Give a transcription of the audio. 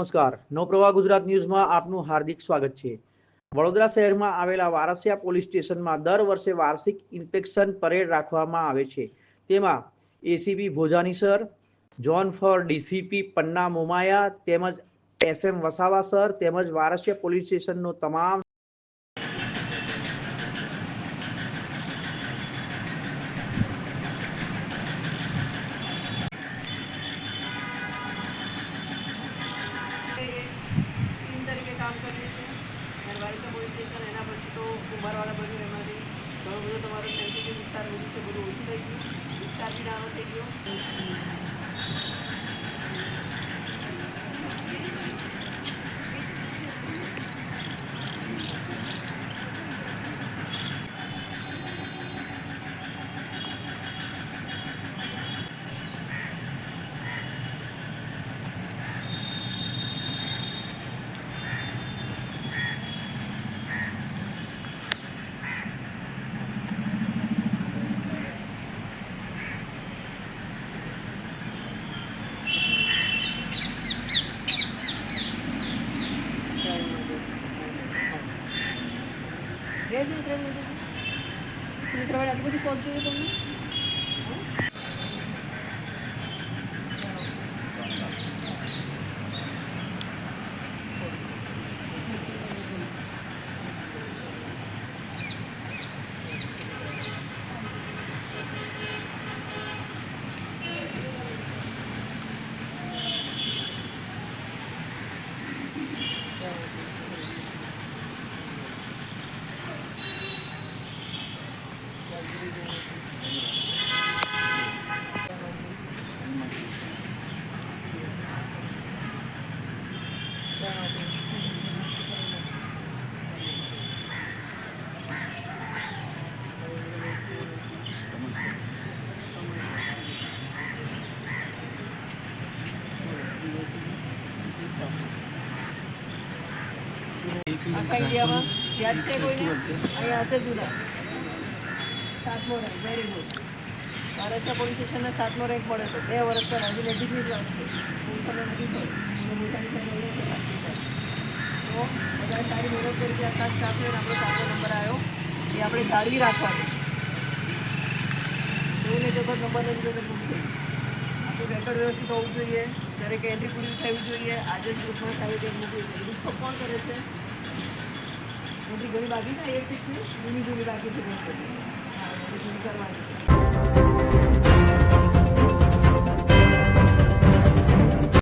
નમસ્કાર, નવપ્રવાહ ગુજરાત ન્યૂઝમાં આપનું હાર્દિક સ્વાગત છે। વડોદરા શહેરમાં આવેલા વારસિયા પોલીસ સ્ટેશનમાં દર વર્ષે વાર્ષિક ઇન્સ્પેક્શન પરેડ રાખવામાં આવે છે। તેમાં ACP Bhojani sir, zone 4 DCP Panna Momaya તેમજ એસએમ વસાવા સર તેમજ વારસિયા પોલીસ સ્ટેશનનો તમામ टीम तरीके काम કરીએ છીએ અને વારસિયા પોલીસ સ્ટેશન એના પછી તો કુંભારવાળા બધું એમાંથી ઘણું બધું તમારો સેન્સિટિવ વિસ્તાર બધું છે બધું ઓછું થઈ ગયું વિસ્તાર બી નાનો થઈ ગયો। મિત્ર આટલી બધી પહોંચ જોઈએ તમને આખા ઇન્ડિયામાં યાદ છે કોઈને અહીંયા હશે જુદા 7મો rank very good Varasiya police સ્ટેશનને 7મો રેન્ક મળે છે 2 વર્ષ પહેલાં હજી નજીકની જ વાત છે હું તમને નથી કહું તો બધા સારી મહેનત કરી આખા સ્ટાફને આપણો 7મો નંબર આવ્યો એ આપણે જાળવી રાખવાનો એવું નહીં જતો નંબર નથી જતો પૂરી થઈ આપણું રેકોર્ડ વ્યવસ્થિત હોવું જોઈએ દરેકે એન્ટ્રી પૂરી થવી જોઈએ આજે જ ગ્રુપમાં સારી રીતે મૂકવી જોઈએ ગ્રુપ કોણ કરે છે એન્ટ્રી ઘણી બાકી થાય 1 6 જૂની બાકી છે હા જૂની કરવા